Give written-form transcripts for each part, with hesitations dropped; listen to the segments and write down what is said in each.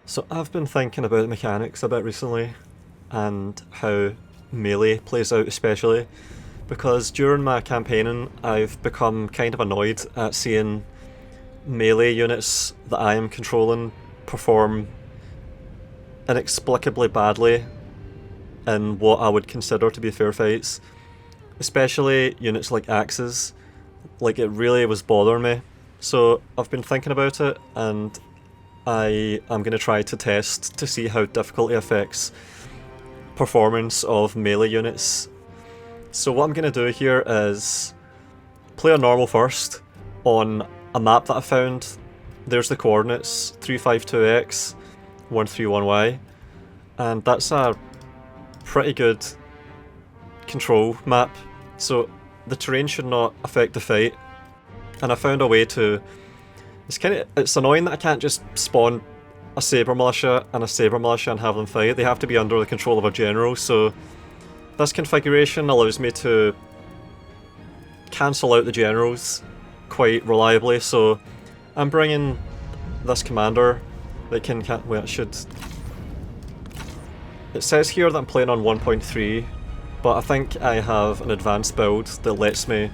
So I've been thinking about the mechanics a bit recently and how melee plays out especially because during my campaigning I've become kind of annoyed at seeing melee units that I am controlling perform inexplicably badly in what I would consider to be fair fights, especially units like axes. Like, it really was bothering me. So I've been thinking about it and I am going to try to test to see how difficulty affects performance of melee units. So what I'm going to do here is play on normal first on a map that I found. There's the coordinates 352x 131y, and that's a pretty good control map, so the terrain should not affect the fight. And I found a way to... It's annoying that I can't just spawn a Saber Militia and a Saber Militia and have them fight. They have to be under the control of a general, so this configuration allows me to cancel out the generals quite reliably, so I'm bringing this commander that can... Wait, it should... It says here that I'm playing on 1.3, but I think I have an advanced build that lets me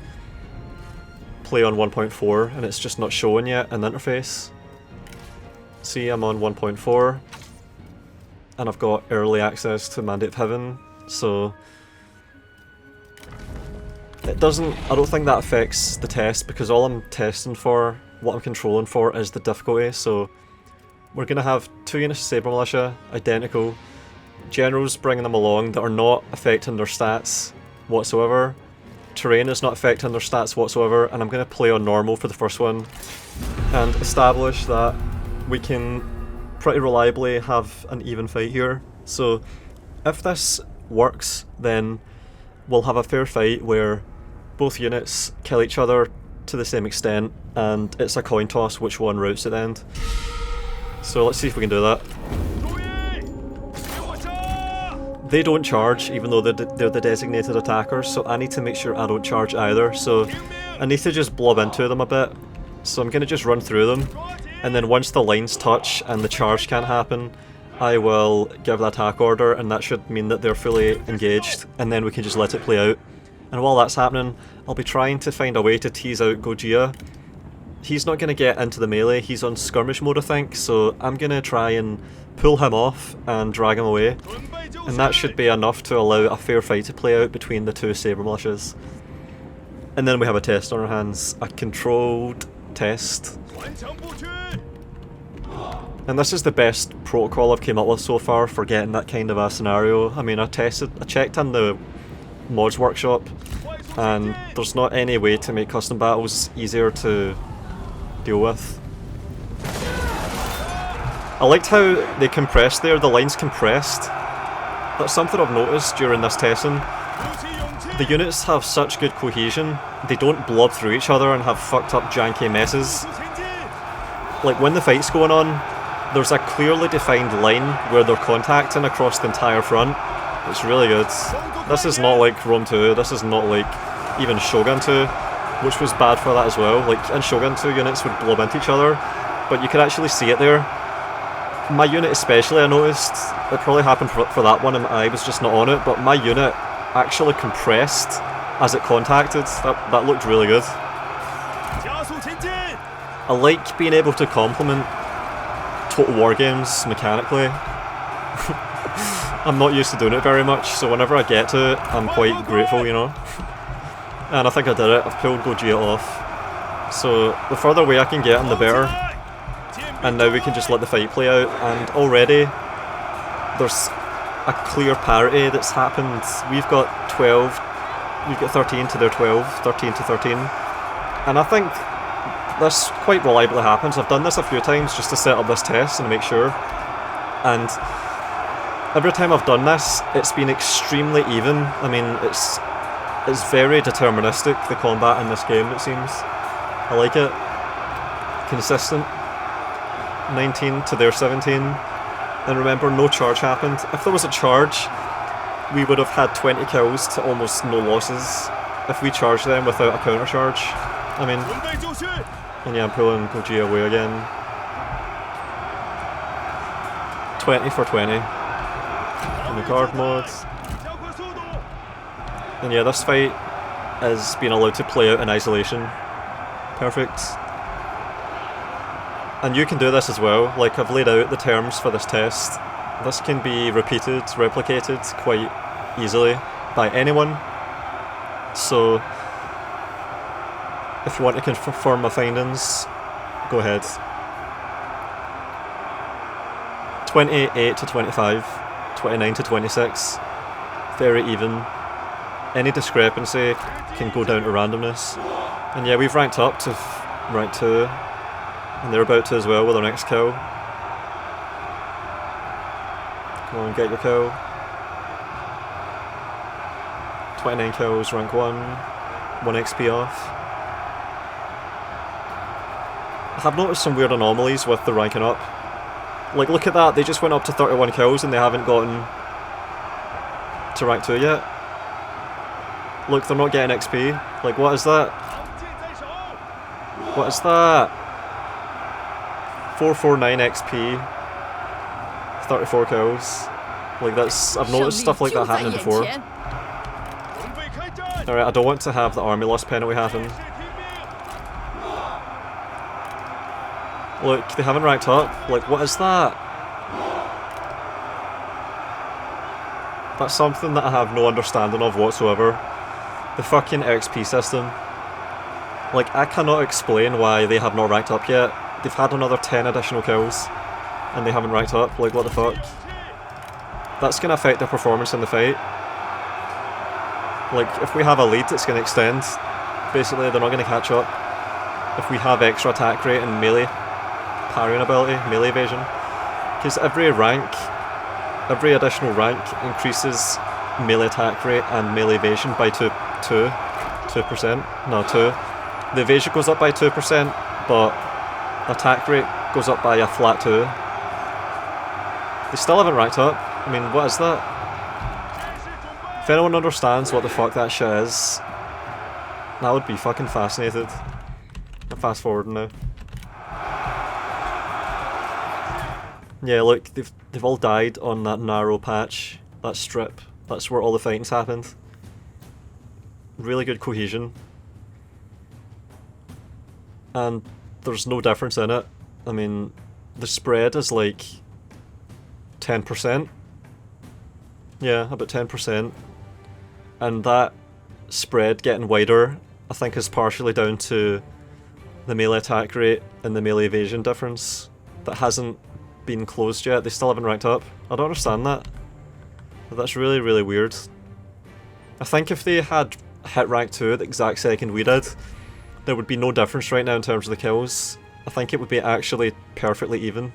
play on 1.4 and it's just not showing yet in the interface. See, I'm on 1.4 and I've got early access to Mandate of Heaven, so it doesn't... I don't think that affects the test because all I'm testing for, what I'm controlling for, is the difficulty. So we're going to have two units of Saber Militia, identical, generals bringing them along that are not affecting their stats whatsoever. Terrain is not affecting their stats whatsoever, and I'm going to play on normal for the first one and establish that we can pretty reliably have an even fight here. So if this works, then we'll have a fair fight where both units kill each other to the same extent, and it's a coin toss which one routes at the end. So let's see if we can do that. They don't charge, even though they're the designated attackers, so I need to make sure I don't charge either, so I need to just blob into them a bit. So I'm going to just run through them, and then once the lines touch and the charge can't happen, I will give the attack order, and that should mean that they're fully engaged, and then we can just let it play out. And while that's happening, I'll be trying to find a way to tease out Gojira. He's not going to get into the melee, he's on skirmish mode I think, so I'm going to try and pull him off and drag him away. And that should be enough to allow a fair fight to play out between the two Saber Militias. And then we have a test on our hands, a controlled test. And this is the best protocol I've came up with so far for getting that kind of a scenario. I mean, I checked in the mods workshop, and there's not any way to make custom battles easier to deal with. I liked how they compressed there, the lines compressed. That's something I've noticed during this testing. The units have such good cohesion, they don't blob through each other and have fucked up janky messes. Like when the fight's going on, there's a clearly defined line where they're contacting across the entire front. It's really good. This is not like Rome 2, this is not like even Shogun 2, which was bad for that as well. Like in Shogun 2 units would blob into each other, but you could actually see it there. My unit especially, I noticed, it probably happened for that one and I was just not on it, but my unit actually compressed as it contacted. That looked really good. I like being able to complement Total War games mechanically. I'm not used to doing it very much, so whenever I get to it, I'm quite grateful, you know. And I think I did it. I've pulled Gojira off. So the further away I can get him, the better. And now we can just let the fight play out, and already there's a clear parity that's happened. We've got 12, we've got 13 to their 12, 13 to 13. And I think this quite reliably happens. I've done this a few times just to set up this test and make sure. And every time I've done this, it's been extremely even. I mean, it's very deterministic, the combat in this game, it seems. I like it. Consistent. 19 to their 17. And remember, no charge happened. If there was a charge, we would have had 20 kills to almost no losses if we charged them without a counter charge. I mean, and yeah, I'm pulling Gojira away again. 20 for 20 in the card mode. And yeah, this fight is being allowed to play out in isolation. Perfect. And you can do this as well. Like, I've laid out the terms for this test. This can be repeated, replicated quite easily by anyone. So if you want to confirm my findings, go ahead. 28 to 25, 29 to 26, very even. Any discrepancy can go down to randomness. And yeah, we've ranked up to rank 2, and they're about to as well with our next kill. Come on, get your kill. 29 kills, rank 1, 1 XP off. I have noticed some weird anomalies with the ranking up. Like, look at that, they just went up to 31 kills and they haven't gotten to rank 2 yet. Look, they're not getting XP. Like, what is that? What is that? 449 XP, 34 kills. Like, that's, I've noticed stuff like that happening before. Alright, I don't want to have the army loss penalty happen. Look, they haven't ranked up. Like, what is that? That's something that I have no understanding of whatsoever. The fucking XP system. Like, I cannot explain why they have not ranked up yet. They've had another 10 additional kills, and they haven't ranked up. Like, what the fuck? That's gonna affect their performance in the fight. Like, if we have a lead, it's gonna extend. Basically, they're not gonna catch up. If we have extra attack rate and melee parrying ability, melee evasion. Because every additional rank increases melee attack rate and melee evasion by 2%. No, 2. The evasion goes up by 2%, but attack rate goes up by a flat 2. They still haven't ranked up. I mean, what is that? If anyone understands what the fuck that shit is, I would be fucking fascinated. I'm fast forwarding now. Yeah, look, they've all died on that narrow patch, that strip. That's where all the fighting's happened. Really good cohesion. And there's no difference in it. I mean, the spread is like 10%. Yeah, about 10%. And that spread getting wider, I think, is partially down to the melee attack rate and the melee evasion difference that hasn't been closed yet. They still haven't ranked up. I don't understand that. That's really, really weird. I think if they had hit rank 2 at the exact second we did, there would be no difference right now in terms of the kills. I think it would be actually perfectly even.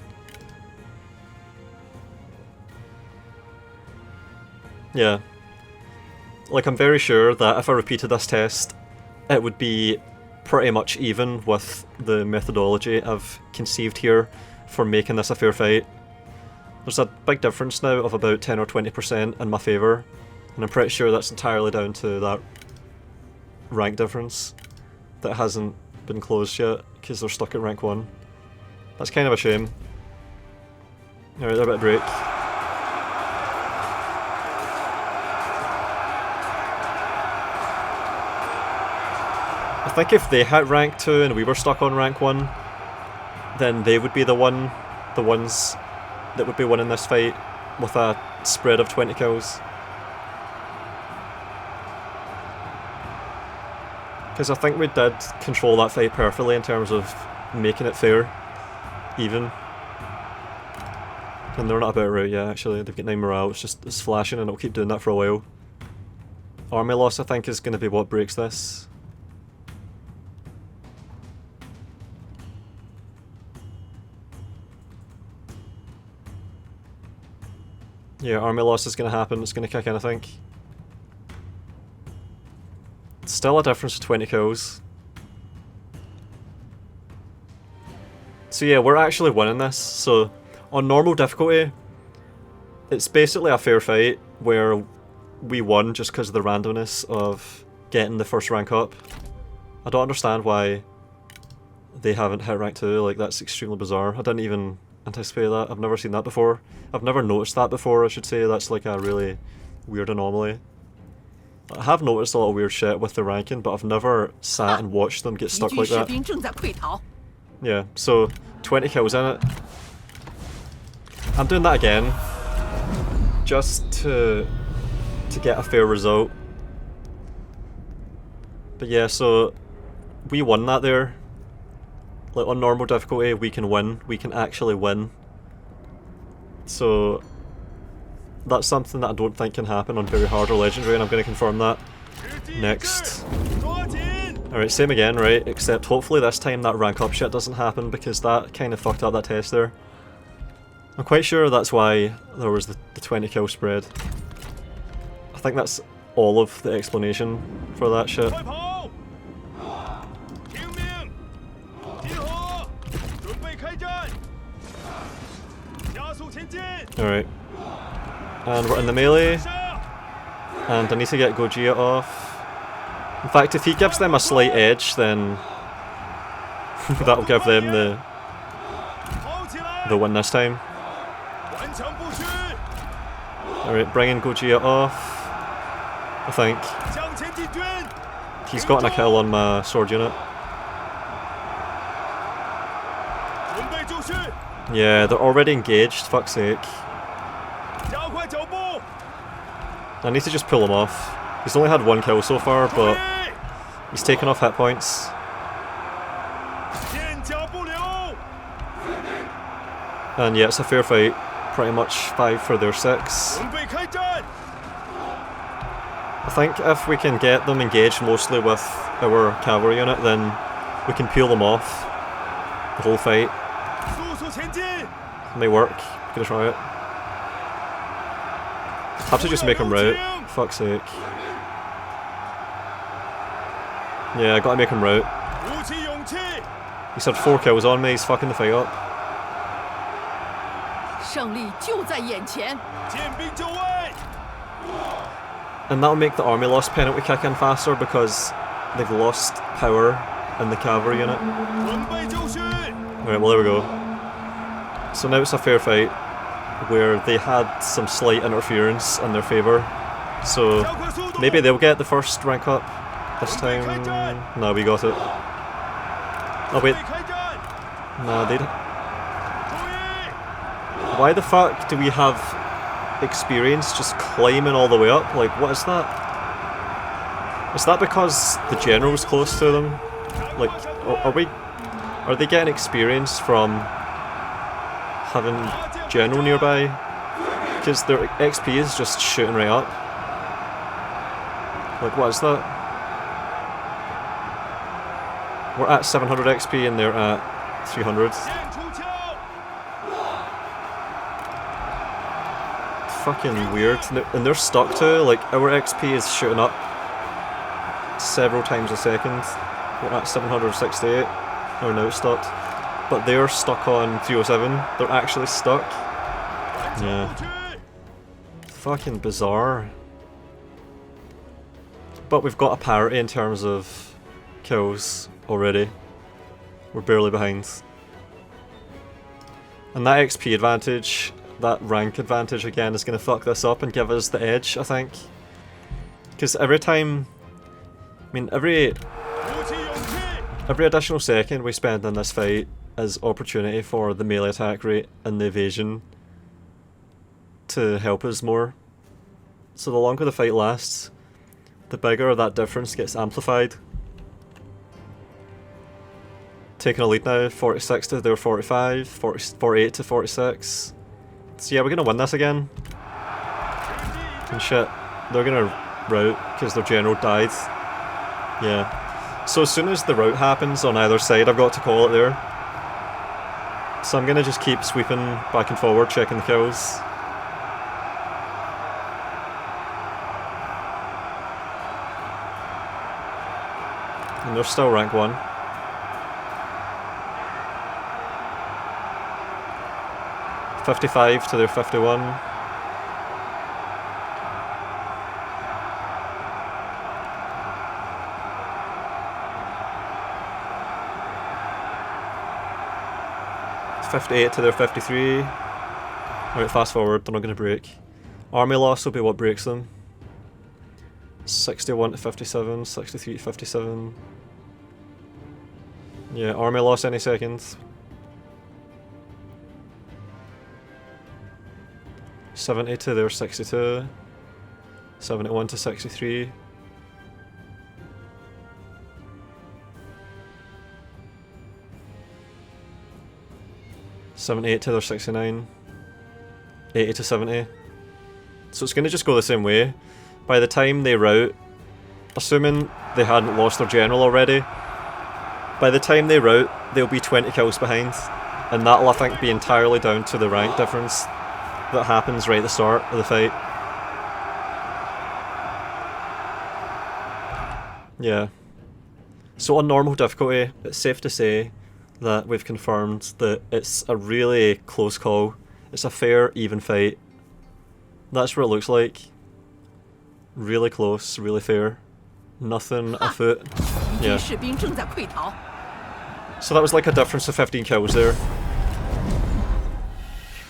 Yeah. Like, I'm very sure that if I repeated this test, it would be pretty much even with the methodology I've conceived here for making this a fair fight. There's a big difference now of about 10 or 20% in my favour, and I'm pretty sure that's entirely down to that rank difference that hasn't been closed yet, because they're stuck at rank 1. That's kind of a shame. Alright, they're about to break. I think if they hit rank 2 and we were stuck on rank 1, then they would be the ones that would be winning this fight with a spread of 20 kills. Because I think we did control that fight perfectly in terms of making it fair, even. And they're not about right yet, actually. They've got 9 morale, it's flashing and it'll keep doing that for a while. Army loss, I think, is going to be what breaks this. Yeah, army loss is going to happen, it's going to kick in, I think. It's still a difference of 20 kills. So yeah, we're actually winning this. So, on normal difficulty, it's basically a fair fight where we won just because of the randomness of getting the first rank up. I don't understand why they haven't hit rank 2, like that's extremely bizarre. I didn't even anticipate that. I've never seen that before. I've never noticed that before, I should say. That's like a really weird anomaly. I have noticed a lot of weird shit with the ranking, but I've never sat and watched them get stuck like that. Yeah, so 20 kills in it. I'm doing that again, just to get a fair result. But yeah, so we won that there. Like on normal difficulty, we can win. We can actually win. So that's something that I don't think can happen on very hard or legendary, and I'm going to confirm that next. Alright, same again, right? Except hopefully this time that rank up shit doesn't happen, because that kind of fucked up that test there. I'm quite sure that's why there was the 20 kill spread. I think that's all of the explanation for that shit. Alright. And we're in the melee. And I need to get Gojira off. In fact, if he gives them a slight edge, then that'll give them the win this time. Alright, bringing Gojira off. I think. He's gotten a kill on my sword unit. Yeah, they're already engaged, fuck's sake. I need to just pull him off. He's only had one kill so far, but he's taken off hit points. And yeah, it's a fair fight. Pretty much 5 for their 6. I think if we can get them engaged mostly with our cavalry unit, then we can peel them off the whole fight. May work. Gonna try it. Have to just make him rout. Fuck's sake. Yeah, I gotta make him rout. He's had 4 kills on me, he's fucking the fight up. And that'll make the army loss penalty kick in faster because they've lost power in the cavalry unit. Alright, well there we go. So now it's a fair fight where they had some slight interference in their favour. So maybe they'll get the first rank up this time. No, we got it. Oh wait. No, they didn't. Why the fuck do we have experience just climbing all the way up? Like, what is that? Is that because the general's close to them? Like, are they getting experience from having general nearby? Because their XP is just shooting right up. Like, what is that? We're at 700 XP and they're at 300. Fucking weird. And they're stuck to, like, our XP is shooting up several times a second. We're at 768. Oh no, it's stopped. But they're stuck on 307. They're actually stuck. Yeah. Fucking bizarre. But we've got a parity in terms of kills already. We're barely behind. And that XP advantage, that rank advantage again, is going to fuck this up and give us the edge, I think. Because every time... I mean, every additional second we spend in this fight is opportunity for the melee attack rate and the evasion to help us more. So the longer the fight lasts, the bigger that difference gets amplified. Taking a lead now, 46 to their 45, 48 to 46. So yeah, we're gonna win this again. And shit, they're gonna rout because their general died. Yeah. So as soon as the rout happens on either side, I've got to call it there. So I'm gonna just keep sweeping back and forward, checking the kills. And they're still rank 1. $55 to their 51. 58 to their 53. Alright, fast forward, they're not going to break. Army loss will be what breaks them. 61 to 57, 63 to 57. Yeah, army loss any second. 70 to their 62. 71 to 63. $78 to their 69. 80 to 70. So it's going to just go the same way. By the time they rout, assuming they hadn't lost their general already, by the time they rout, they'll be 20 kills behind. And that'll, I think, be entirely down to the rank difference that happens right at the start of the fight. Yeah. So on normal difficulty, it's safe to say that we've confirmed that it's a really close call. It's a fair, even fight. That's what it looks like. Really close, really fair. Nothing afoot. Yeah. So that was like a difference of 15 kills there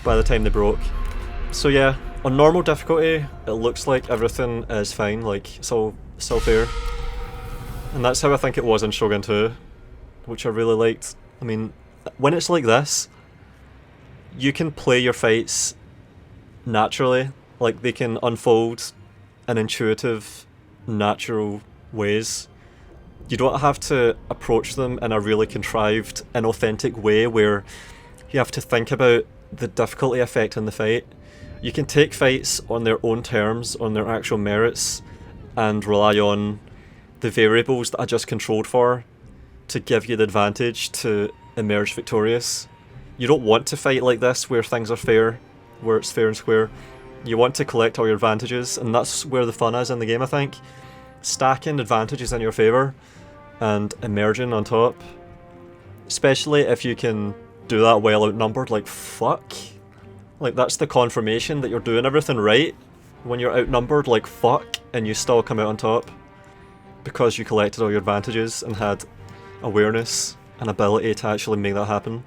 by the time they broke. So yeah, on normal difficulty, it looks like everything is fine, like it's all still fair. And that's how I think it was in Shogun 2, which I really liked. I mean, when it's like this, you can play your fights naturally, like they can unfold in intuitive, natural ways. You don't have to approach them in a really contrived, inauthentic way where you have to think about the difficulty effect in the fight. You can take fights on their own terms, on their actual merits, and rely on the variables that I just controlled for to give you the advantage to emerge victorious. You don't want to fight like this where things are fair, where it's fair and square. You want to collect all your advantages, and that's where the fun is in the game, I think. Stacking advantages in your favour and emerging on top. Especially if you can do that well outnumbered, like fuck. Like that's the confirmation that you're doing everything right when you're outnumbered like fuck and you still come out on top. Because you collected all your advantages and had awareness and ability to actually make that happen.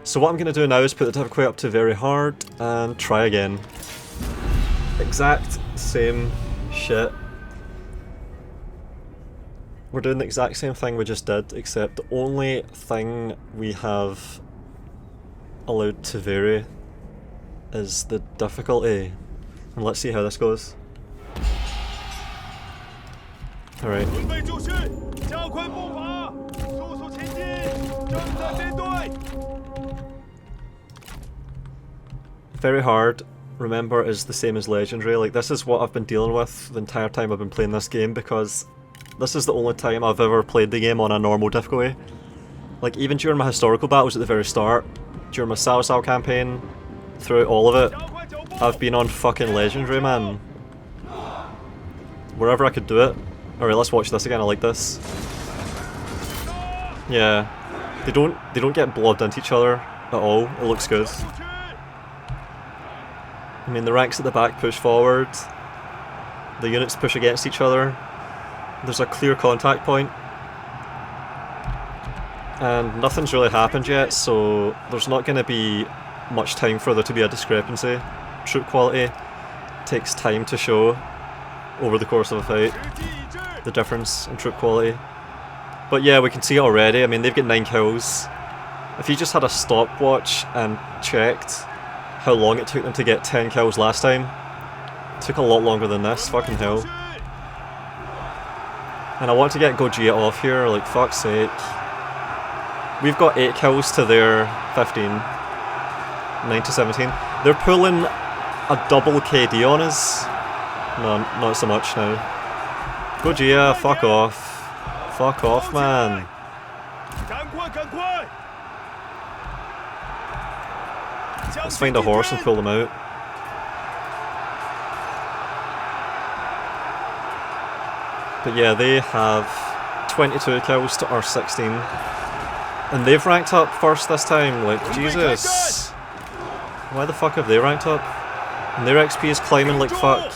So what I'm going to do now is put the difficulty up to very hard and try again. Exact same shit. We're doing the exact same thing we just did, except the only thing we have allowed to vary is the difficulty. And let's see how this goes. Alright. Very hard, remember, is the same as legendary. Like, this is what I've been dealing with the entire time I've been playing this game, because this is the only time I've ever played the game on a normal difficulty. Like, even during my historical battles at the very start, during my Salsal campaign, throughout all of it, I've been on fucking legendary, man. Wherever I could do it. Alright, let's watch this again, I like this. Yeah. They don't get blobbed into each other at all, it looks good. I mean, the ranks at the back push forward, the units push against each other, there's a clear contact point, and nothing's really happened yet, so there's not going to be much time for there to be a discrepancy. Troop quality takes time to show over the course of a fight, the difference in troop quality. But yeah, we can see it already. I mean, they've got 9 kills. If you just had a stopwatch and checked how long it took them to get 10 kills last time, it took a lot longer than this, fucking hell. And I want to get Gojira off here, like fuck's sake. We've got 8 kills to their 15. 9 to 17. They're pulling a double KD on us. No, not so much now. Gojira, fuck off. Fuck off, man. Let's find a horse and pull them out. But yeah, they have 22 kills to our 16. And they've ranked up first this time, like, Jesus. Why the fuck have they ranked up? And their XP is climbing like fuck.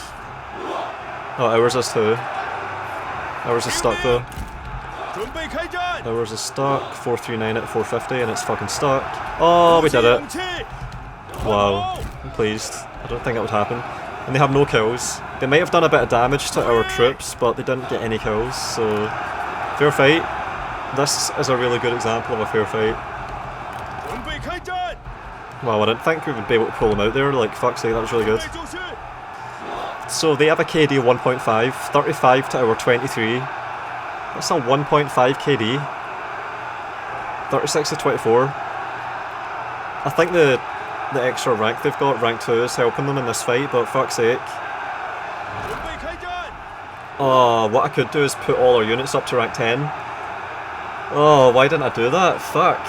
Oh, ours is too. Ours is stuck though. Ours is stuck, 439 at 450 and it's fucking stuck. Oh, we did it. Wow, I'm pleased. I don't think it would happen. And they have no kills. They might have done a bit of damage to our troops, but they didn't get any kills, so... Fair fight. This is a really good example of a fair fight. Wow, I didn't think we would be able to pull them out there, like, fuck's sake, that was really good. So they have a KD of 1.5, 35 to our 23. That's a 1.5 KD. 36 to 24. I think the extra rank they've got, rank 2, is helping them in this fight, but fuck's sake. Oh, what I could do is put all our units up to rank 10. Oh, why didn't I do that? Fuck.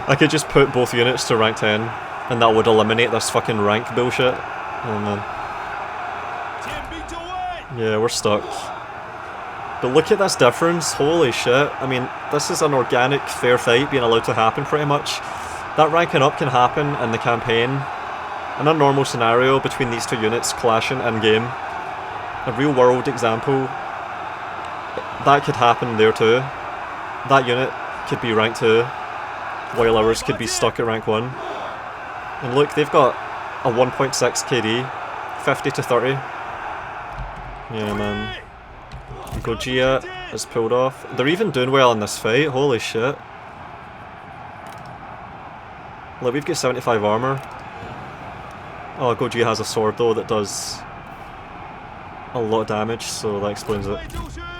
I could just put both units to rank 10, and that would eliminate this fucking rank bullshit. Oh man. Yeah, we're stuck. But look at this difference, holy shit. I mean, this is an organic, fair fight being allowed to happen pretty much. That ranking up can happen in the campaign. In a normal scenario between these two units clashing in-game. A real world example. That could happen there too. That unit could be rank 2, while ours could be stuck at rank 1. And look, they've got a 1.6 KD, 50 to 30. Yeah, man. Gojia is pulled off. They're even doing well in this fight, holy shit. Look, we've got 75 armour. Oh, Gojia has a sword though that does a lot of damage, so that explains it.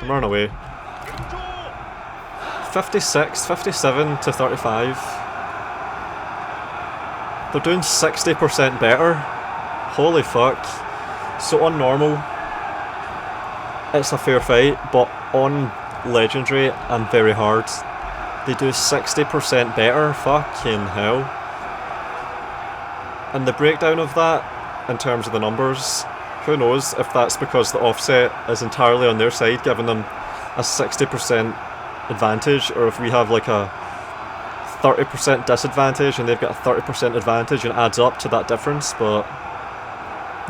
I'm running away. 56, 57 to 35. They're doing 60% better. Holy fuck. So on normal, it's a fair fight, but on legendary and very hard, they do 60% better. Fucking hell. And the breakdown of that, in terms of the numbers, who knows if that's because the offset is entirely on their side, giving them a 60% advantage, or if we have like a 30% disadvantage and they've got a 30% advantage and adds up to that difference. But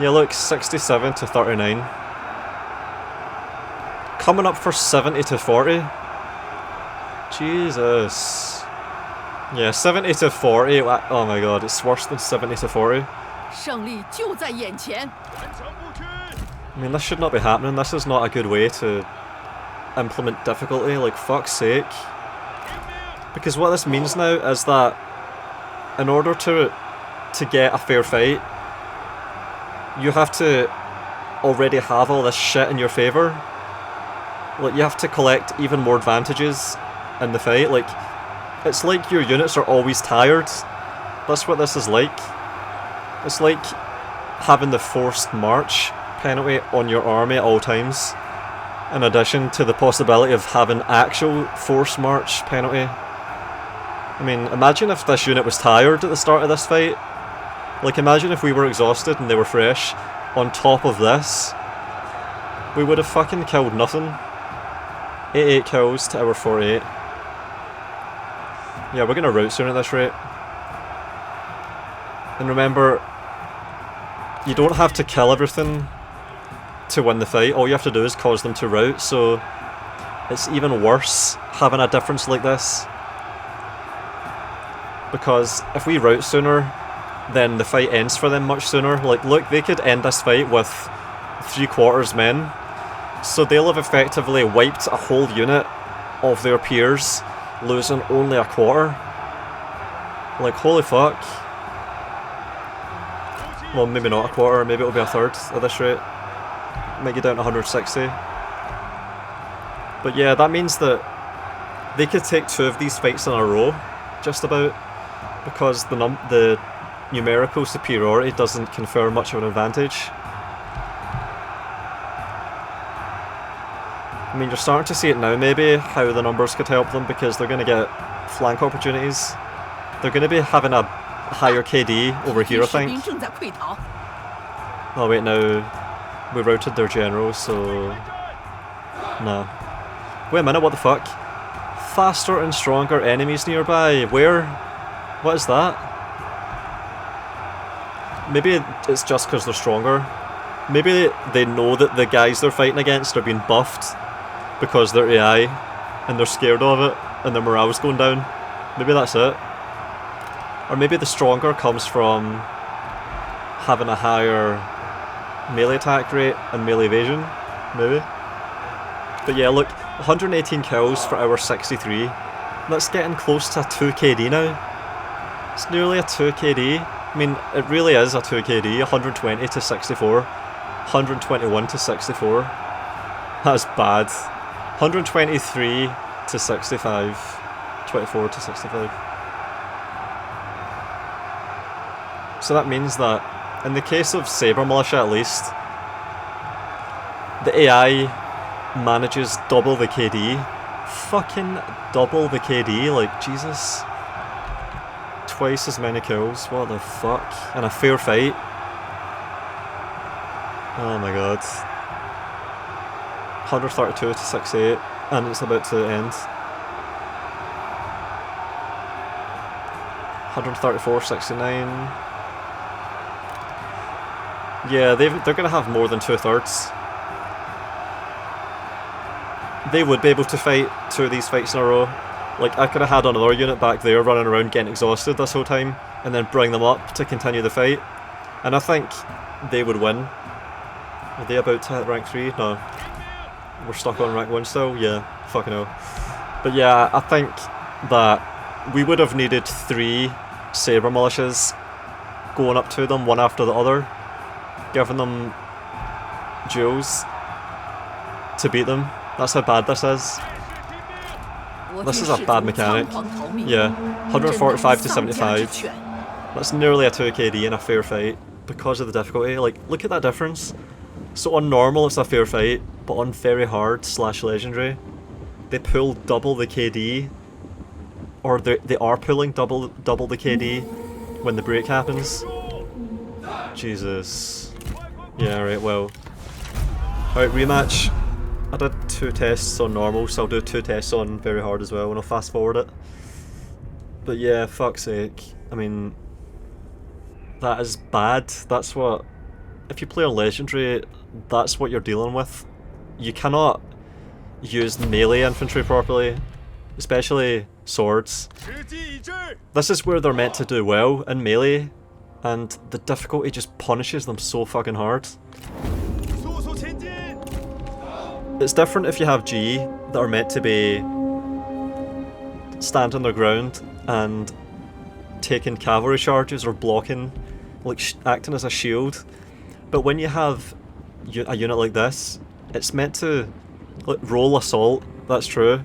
yeah, look, 67 to 39. Coming up for 70 to 40. Jesus. Yeah, 70 to 40. Oh my god, it's worse than 70 to 40. I mean, this should not be happening. This is not a good way to implement difficulty, like fuck's sake. Because what this means now is that in order to get a fair fight, you have to already have all this shit in your favour. Like, you have to collect even more advantages in the fight. Like, it's like your units are always tired. That's what this is like. It's like having the forced march penalty on your army at all times, in addition to the possibility of having actual forced march penalty. I mean, imagine if this unit was tired at the start of this fight. Like, imagine if we were exhausted and they were fresh. On top of this, we would have fucking killed nothing. 88 kills to our 48. Yeah, we're gonna rout soon at this rate. And remember, you don't have to kill everything to win the fight. All you have to do is cause them to rout, so it's even worse having a difference like this. Because if we rout sooner, then the fight ends for them much sooner. Like, look, they could end this fight with 3/4 men. So they'll have effectively wiped a whole unit of their peers, losing only a quarter. Like, holy fuck. Well, maybe not a quarter, maybe it'll be a third at this rate. Might get down to 160. But yeah, that means that they could take 2 of these fights in a row, just about, because the numerical superiority doesn't confer much of an advantage. I mean, you're starting to see it now, maybe, how the numbers could help them, because they're going to get flank opportunities. They're going to be having a higher KD over here, I think. Oh wait, no. We routed their general, so... Nah. Wait a minute, what the fuck? Faster and stronger enemies nearby. Where? What is that? Maybe it's just because they're stronger. Maybe they know that the guys they're fighting against are being buffed because they're AI and they're scared of it and their morale's going down. Maybe that's it. Or maybe the stronger comes from having a higher melee attack rate and melee evasion, maybe. But yeah, look, 118 kills for our 63. That's getting close to a 2 KD now. It's nearly a 2 KD. I mean, it really is a 2 KD, 120 to 64. 121 to 64. That's bad. 123 to 65. 24 to 65. So that means that, in the case of Saber Militia at least, the AI manages double the KD. Fucking double the KD, like, Jesus. Twice as many kills, what the fuck? And a fair fight. Oh my god. 132 to 68, and it's about to end. 134, 69. Yeah, they're going to have more than 2/3. They would be able to fight 2 of these fights in a row. Like, I could have had another unit back there running around getting exhausted this whole time, and then bring them up to continue the fight. And I think they would win. Are they about to hit rank 3? No. We're stuck on rank 1 still? Yeah, fucking hell. But yeah, I think that we would have needed 3 Saber Militias going up to them one after the other, giving them duels to beat them. That's how bad this is. This is a bad mechanic. Yeah, 145 to 75. That's nearly a 2 KD in a fair fight because of the difficulty. Like, look at that difference. So on normal it's a fair fight, but on very hard / legendary, they pull double the KD, or they are pulling double the KD when the break happens. Jesus. Yeah, right, well. Alright, rematch. I did 2 tests on normal, so I'll do 2 tests on very hard as well, and I'll fast forward it. But yeah, fuck's sake. I mean, that is bad. That's what, if you play on legendary, that's what you're dealing with. You cannot use melee infantry properly, especially swords. This is where they're meant to do well in melee, and the difficulty just punishes them so fucking hard. It's different if you have G that are meant to be standing their ground and taking cavalry charges or blocking, like acting as a shield. But when you have a unit like this, it's meant to like, roll assault, that's true.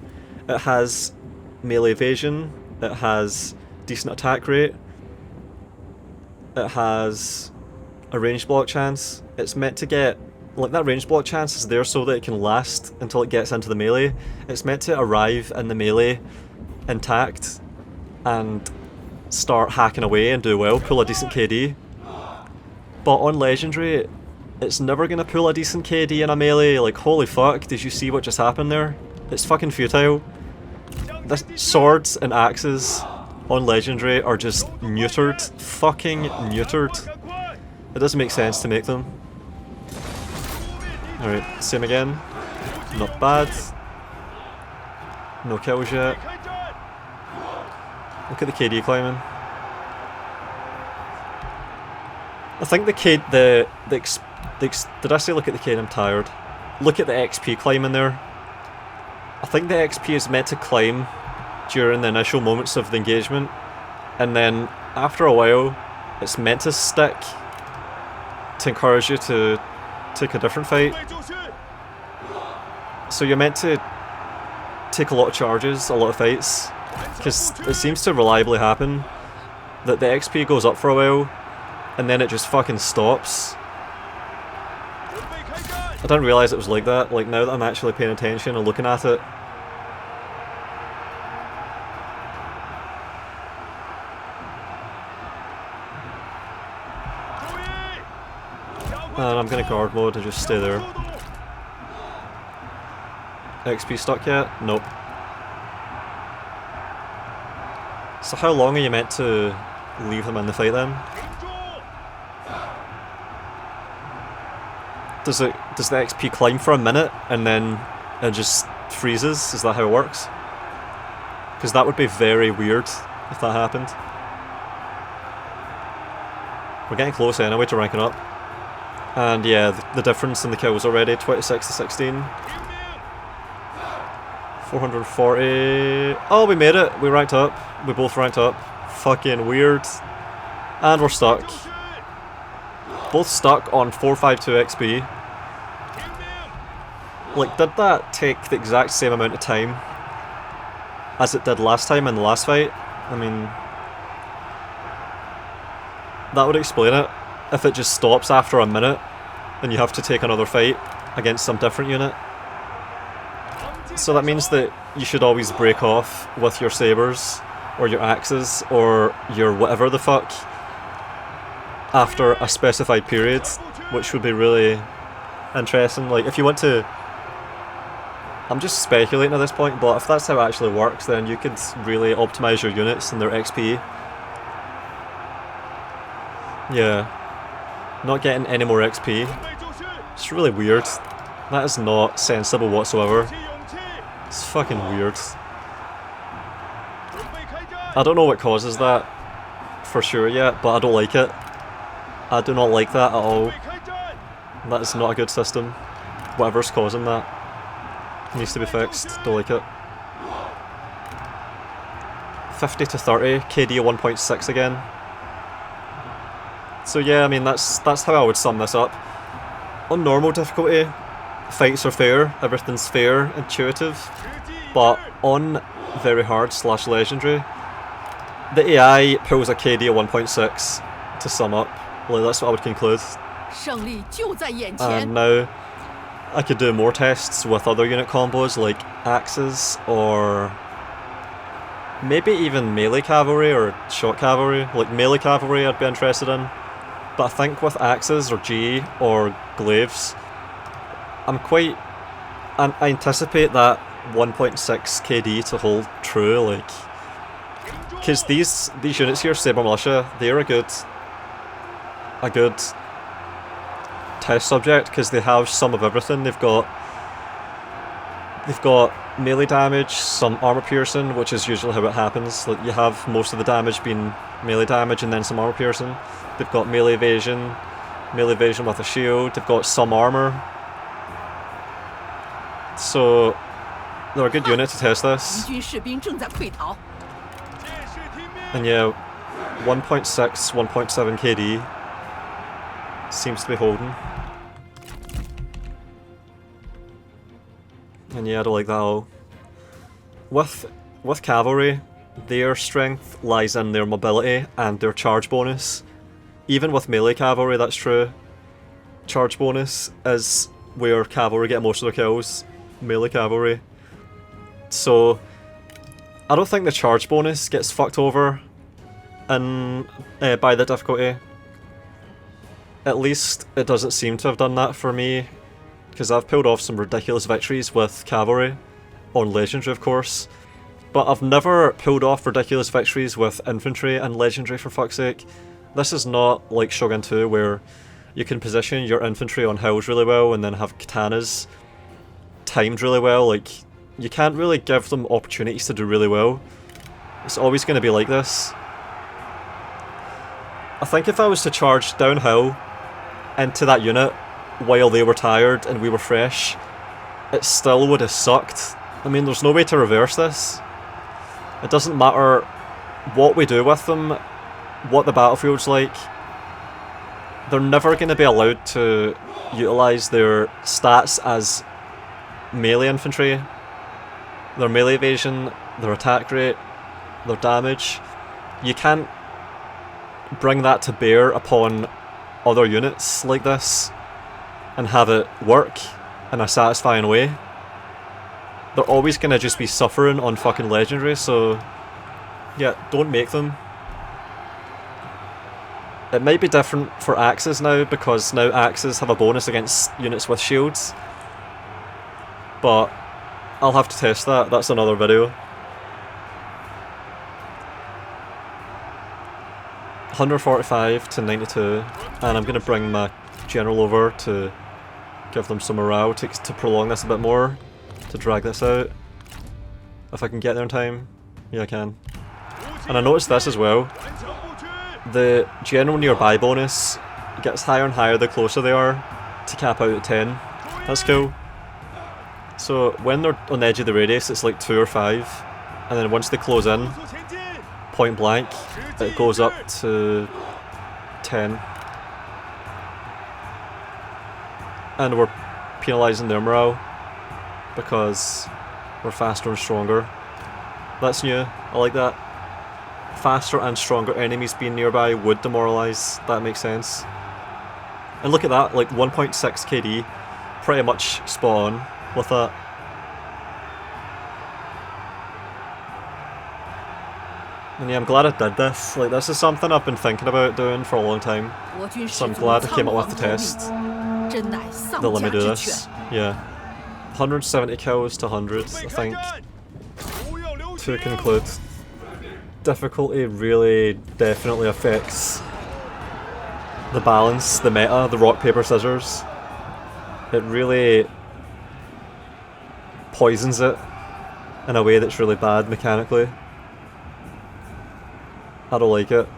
It has melee evasion, it has decent attack rate, it has a range block chance. It's meant to get, like, that range block chance is there so that it can last until it gets into the melee. It's meant to arrive in the melee intact and start hacking away and do well, pull a decent KD. But on legendary, it's never gonna pull a decent KD in a melee. Like, holy fuck, did you see what just happened there? It's fucking futile. The swords and axes on legendary are just neutered. Fucking neutered. It doesn't make sense to make them. Alright, same again. Not bad. No kills yet. Look at the KD climbing. I think the did I say look at the KD? I'm tired. Look at the XP climbing there. I think the XP is meant to climb during the initial moments of the engagement, and then after a while it's meant to stick to encourage you to take a different fight. So you're meant to take a lot of charges, a lot of fights, because it seems to reliably happen that the XP goes up for a while and then it just fucking stops. I didn't realise it was like that. Like, now that I'm actually paying attention and looking at it. And I'm gonna guard mode and just stay there. XP stuck yet? Nope. So how long are you meant to leave them in the fight then? Does the XP climb for a minute and then it just freezes? Is that how it works? Because that would be very weird if that happened. We're getting close anyway to ranking up. And yeah, the difference in the kills already, 26 to 16. 440. Oh, we made it. We ranked up. We both ranked up. Fucking weird. And we're stuck. Both stuck on 452 XP. Like, did that take the exact same amount of time as it did last time in the last fight? I mean, that would explain it. If it just stops after a minute and you have to take another fight against some different unit. So that means that you should always break off with your sabers or your axes or your whatever the fuck after a specified period, which would be really interesting. Like, if you want to... I'm just speculating at this point, but if that's how it actually works, then you could really optimize your units and their XP. Yeah. Not getting any more XP. It's really weird. That is not sensible whatsoever. It's fucking weird. I don't know what causes that for sure yet, but I don't like it. I do not like that at all. That is not a good system. Whatever's causing that needs to be fixed. Don't like it. 50 to 30, KD 1.6 again. So yeah, I mean that's how I would sum this up. On normal difficulty, fights are fair, everything's fair, intuitive. But on very hard / legendary, the AI pulls a KD of 1.6 to sum up. Like, that's what I would conclude. And now I could do more tests with other unit combos like axes or maybe even melee cavalry or shot cavalry. Like melee cavalry I'd be interested in. But I think with axes or G or glaives, I anticipate that 1.6 KD to hold true, like, because these units here, Saber Militia, they're a good test subject because they have some of everything. They've got melee damage, some armor piercing, which is usually how it happens. Like, you have most of the damage being melee damage and then some armor piercing. They've got melee evasion with a shield. They've got some armor. So they're a good unit to test this. And yeah, 1.6, 1.7 KD seems to be holding. And yeah, I don't like that at all. With cavalry, their strength lies in their mobility and their charge bonus. Even with melee cavalry, that's true. Charge bonus is where cavalry get most of their kills. Melee cavalry. So I don't think the charge bonus gets fucked over by the difficulty. At least it doesn't seem to have done that for me, because I've pulled off some ridiculous victories with cavalry, on legendary of course, but I've never pulled off ridiculous victories with infantry and legendary, for fuck's sake. This is not like Shogun 2 where you can position your infantry on hills really well and then have katanas timed really well. Like, you can't really give them opportunities to do really well. It's always going to be like this. I think if I was to charge downhill into that unit while they were tired and we were fresh, it still would have sucked. I mean, there's no way to reverse this. It doesn't matter what we do with them, what the battlefield's like. They're never going to be allowed to utilise their stats as melee infantry. Their melee evasion, their attack rate, their damage. You can't bring that to bear upon other units like this and have it work in a satisfying way. They're always going to just be suffering on fucking legendary, so yeah, don't make them. It might be different for axes now, because now axes have a bonus against units with shields, but I'll have to test that. That's another video. 145 to 92, and I'm going to bring my general over to give them some morale to prolong this a bit more, to drag this out. If I can get there in time. Yeah, I can. And I noticed this as well. The general nearby bonus gets higher and higher the closer they are to cap out at 10. That's cool. So when they're on the edge of the radius it's like 2 or 5, and then once they close in, point blank, it goes up to 10. And we're penalising their morale because we're faster and stronger. That's new, I like that. Faster and stronger enemies being nearby would demoralise, that makes sense. And look at that, like 1.6 KD, pretty much spot on with that. And yeah, I'm glad I did this. Like, this is something I've been thinking about doing for a long time. So I'm glad I came up with the test that let me do this. Yeah. 170 kills to 100, I think. To conclude, difficulty really definitely affects the balance, the meta, the rock, paper, scissors. It really poisons it in a way that's really bad mechanically. I don't like it.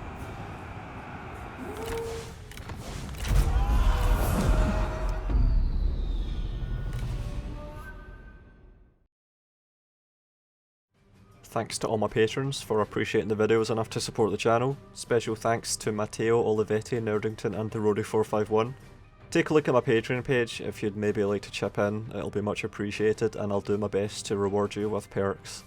Thanks to all my patrons for appreciating the videos enough to support the channel. Special thanks to Matteo, Olivetti, Nerdington and the Rody451. Take a look at my Patreon page if you'd maybe like to chip in, it'll be much appreciated and I'll do my best to reward you with perks.